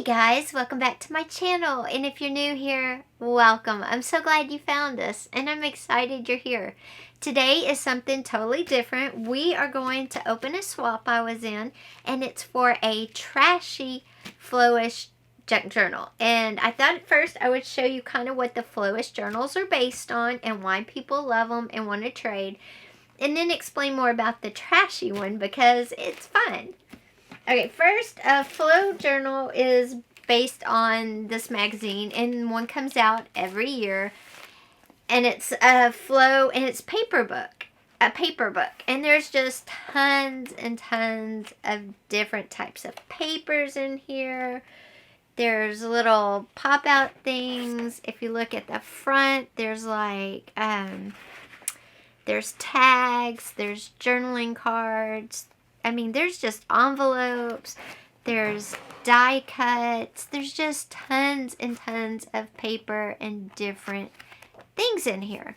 Hey guys, welcome back to my channel, and if you're new here, welcome. I'm so glad you found us, and I'm excited you're here. Today is something totally different. We are going to open a swap I was in, and it's for a Trashy Flowish junk journal. And I thought at first I would show you kind of what the Flowish journals are based on and why people love them and want to trade, and then explain more about the Trashy one because it's fun. Okay, first, a Flow journal is based on this magazine, and one comes out every year, and it's a Flow, and it's a paper book, and there's just tons and tons of different types of papers in here. There's little pop-out things. If you look at the front, there's like, there's tags, there's journaling cards. I mean, there's just envelopes, there's die cuts, there's just tons and tons of paper and different things in here.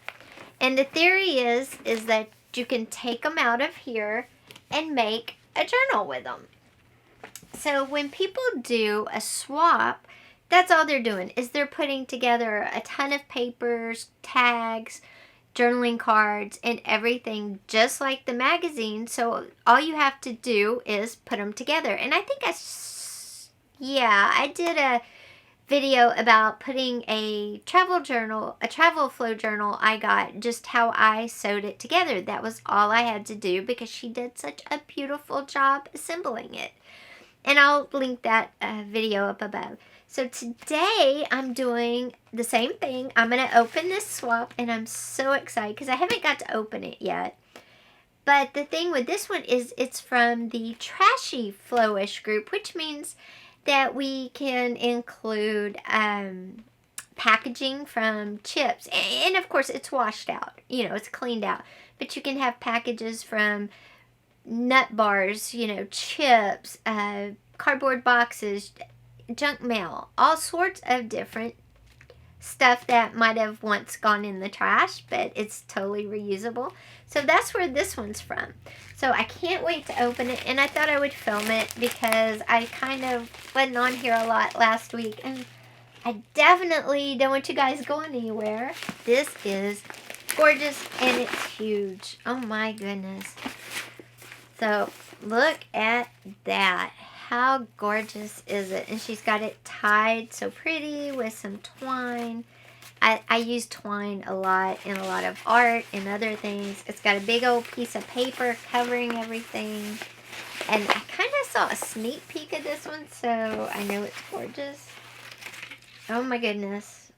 And the theory is that you can take them out of here and make a journal with them. So when people do a swap, that's all they're doing, is they're putting together a ton of papers, tags, journaling cards, and everything just like the magazine. So all you have to do is put them together. And I think I did a video about putting a travel flow journal I got, just how I sewed it together. That was all I had to do because she did such a beautiful job assembling it. And I'll link that video up above. So today I'm doing the same thing. I'm going to open this swap, and I'm so excited because I haven't got to open it yet. But the thing with this one is it's from the Trashy Flowish group, which means that we can include packaging from chips. And of course it's washed out, you know, it's cleaned out. But you can have packages from nut bars, you know, chips, cardboard boxes, junk mail, all sorts of different stuff that might have once gone in the trash, but it's totally reusable. So that's where this one's from. So I can't wait to open it, and I thought I would film it because I kind of wasn't on here a lot last week, and I definitely don't want you guys going anywhere. This is gorgeous, and it's huge. Oh my goodness. So look at that. How gorgeous is it? And she's got it tied so pretty with some twine. I use twine a lot in a lot of art and other things. It's got a big old piece of paper covering everything. And I kind of saw a sneak peek of this one, so I know it's gorgeous. Oh my goodness.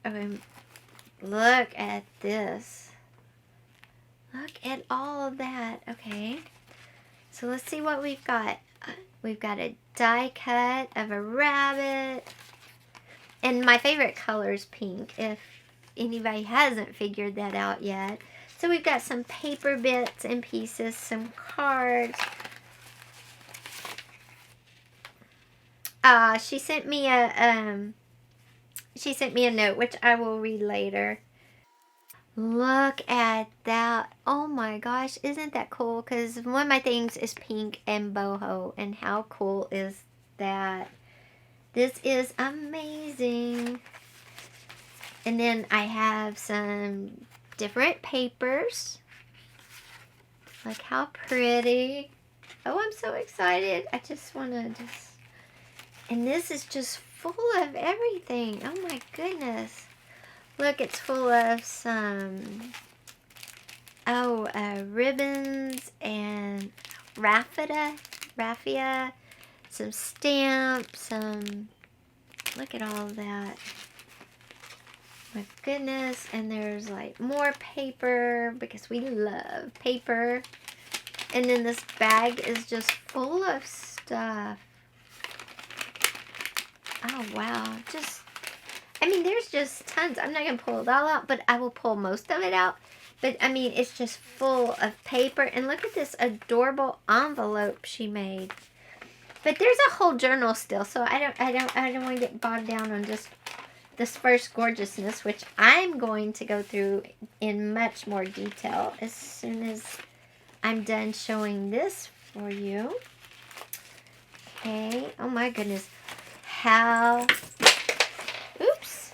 Look at this. Look at all of that. Okay. So let's see what we've got. We've got a die cut of a rabbit. And my favorite color is pink, if anybody hasn't figured that out yet. So we've got some paper bits and pieces, some cards. She sent me a note, which I will read later. Look at that. Oh my gosh, isn't that cool? Because one of my things is pink and boho, and how cool is that? This is amazing. And then I have some different papers. Like how pretty. Oh, I'm so excited. I just want to and this is just full of everything. Oh my goodness. Look, it's full of some, ribbons and raffia, some stamps, look at all of that. My goodness, and there's like more paper because we love paper. And then this bag is just full of stuff. Oh, wow, I mean, there's just tons. I'm not going to pull it all out, but I will pull most of it out. But, I mean, it's just full of paper. And look at this adorable envelope she made. But there's a whole journal still, so I don't want to get bogged down on just this first gorgeousness, which I'm going to go through in much more detail as soon as I'm done showing this for you. Okay. Oh, my goodness. how, oops.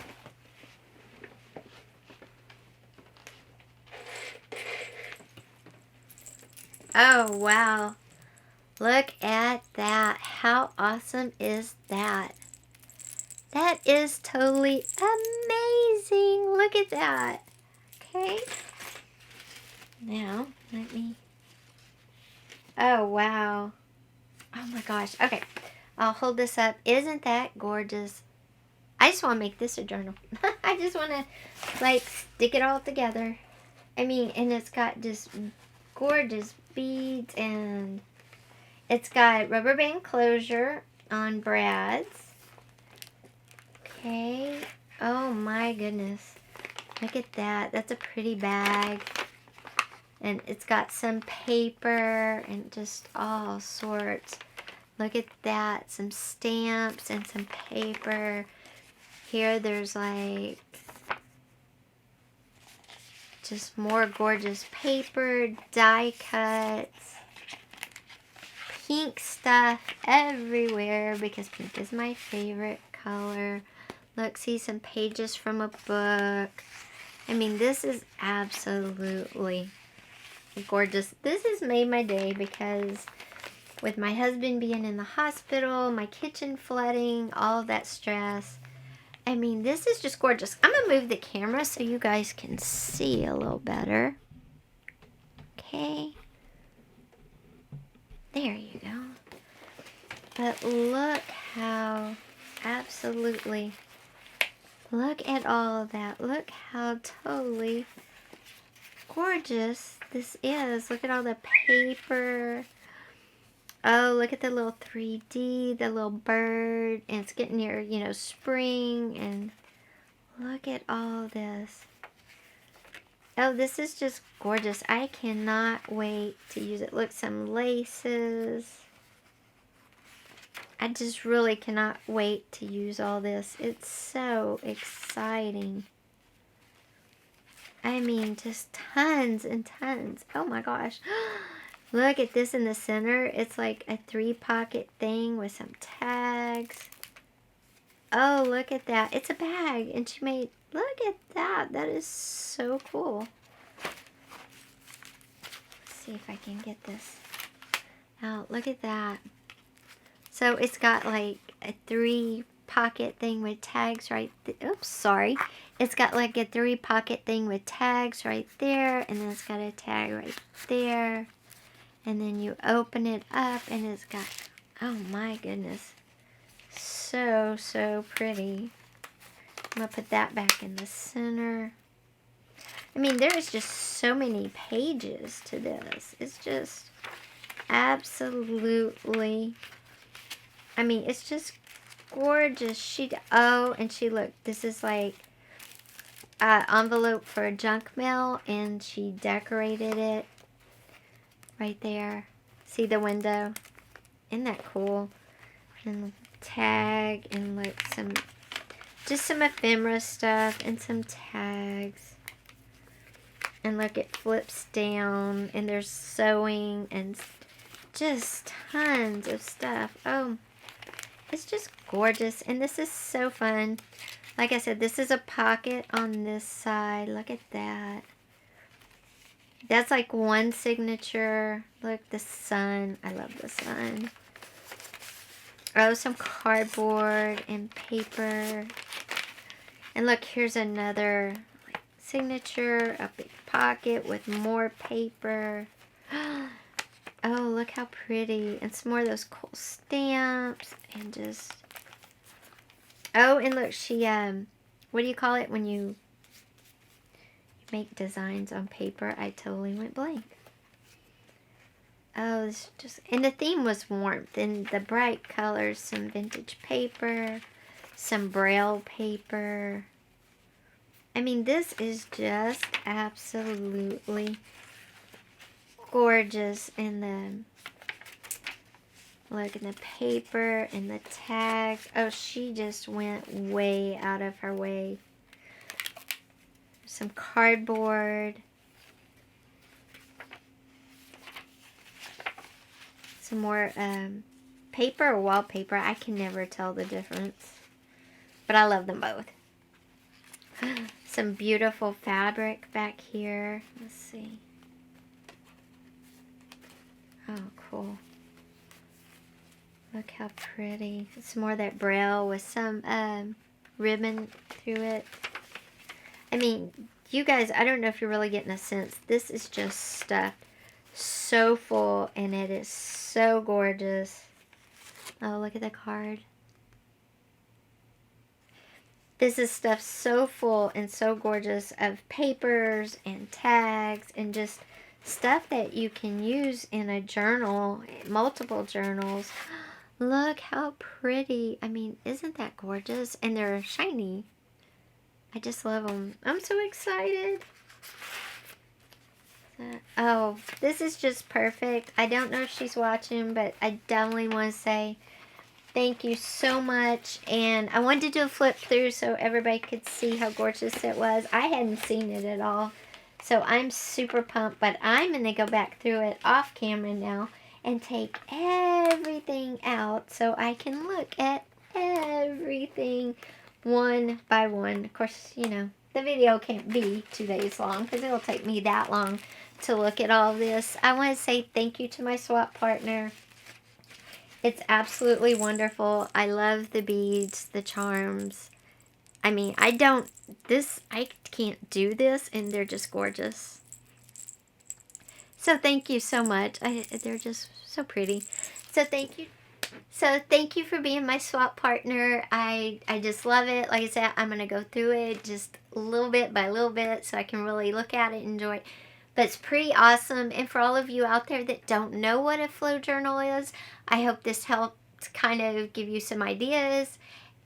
Oh, wow. Look at that. How awesome is that? That is totally amazing. Look at that. Okay. Now, let me... Oh, wow. Oh my gosh. Okay. I'll hold this up. Isn't that gorgeous? I just want to make this a journal. I just want to, like, stick it all together. I mean, and it's got just gorgeous beads, and it's got rubber band closure on brads. Okay. Oh my goodness. Look at that. That's a pretty bag. And it's got some paper and just all sorts. Look at that. Some stamps and some paper. Here there's like just more gorgeous paper, die cuts, pink stuff everywhere because pink is my favorite color. Look, see some pages from a book. I mean, this is absolutely gorgeous. This has made my day because with my husband being in the hospital, my kitchen flooding, all of that stress, I mean, this is just gorgeous. I'm going to move the camera so you guys can see a little better. Okay. There you go. But look how absolutely, look at all of that. Look how totally gorgeous this is. Look at all the paper. Oh, look at the little 3D, the little bird, and it's getting near, you know, spring, and look at all this. Oh, this is just gorgeous. I cannot wait to use it. Look, some laces. I just really cannot wait to use all this. It's so exciting. I mean, just tons and tons. Oh my gosh. Look at this in the center. It's like a 3-pocket thing with some tags. Oh, look at that. It's a bag. And she made, look at that. That is so cool. Let's see if I can get this out. Look at that. So it's got like a 3-pocket thing with tags right there. Oops, sorry. It's got like a 3-pocket thing with tags right there. And then it's got a tag right there. And then you open it up and it's got, oh my goodness, so, so pretty. I'm going to put that back in the center. I mean, there's just so many pages to this. It's just absolutely, I mean, it's just gorgeous. Oh, and she, look, this is like an envelope for junk mail, and she decorated it. Right there. See the window? Isn't that cool? And the tag, and look, just some ephemera stuff and some tags. And look, it flips down, and there's sewing and just tons of stuff. Oh, it's just gorgeous, and this is so fun. Like I said, this is a pocket on this side. Look at that. That's like one signature. Look, the sun. I love the sun. Oh, some cardboard and paper. And look, here's another signature. A big pocket with more paper. Oh, look how pretty. And some more of those cool stamps. And just... Oh, and look, she, what do you call it when you make designs on paper? I totally went blank. Oh, it's just, and the theme was warmth, and the bright colors, some vintage paper, some braille paper. I mean, this is just absolutely gorgeous. And the, look, in the paper and the tags. Oh, she just went way out of her way. Some cardboard. Some more paper or wallpaper. I can never tell the difference. But I love them both. Some beautiful fabric back here. Let's see. Oh, cool. Look how pretty. It's more that braille with some ribbon through it. I mean, you guys, I don't know if you're really getting a sense. This is just stuffed so full, and it is so gorgeous. Oh, look at the card. This is stuffed so full and so gorgeous of papers and tags and just stuff that you can use in a journal, multiple journals. Look how pretty. I mean, isn't that gorgeous? And they're shiny. I just love them. I'm so excited. Oh, this is just perfect. I don't know if she's watching, but I definitely want to say thank you so much. And I wanted to do a flip through so everybody could see how gorgeous it was. I hadn't seen it at all. So I'm super pumped, but I'm going to go back through it off camera now and take everything out so I can look at everything one by one. Of course, you know, the video can't be 2 days long because it'll take me that long to look at all of this. I want to say thank you to my swap partner. It's absolutely wonderful. I love the beads, the charms. I mean, I can't do this, and they're just gorgeous. So thank you so much. They're just so pretty. So thank you. So thank you for being my swap partner. I just love it. Like I said, I'm going to go through it just a little bit by little bit so I can really look at it and enjoy it. But it's pretty awesome. And for all of you out there that don't know what a flow journal is, I hope this helped kind of give you some ideas.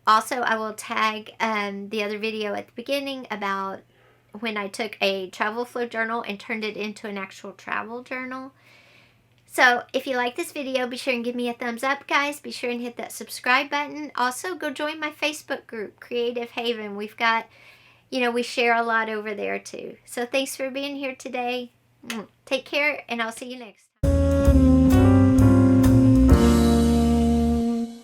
Also, I will tag the other video at the beginning about when I took a travel flow journal and turned it into an actual travel journal. So if you like this video, be sure and give me a thumbs up, guys. Be sure and hit that subscribe button. Also, go join my Facebook group, Creative Haven. We've got, you know, we share a lot over there too. So thanks for being here today. Take care, and I'll see you next time.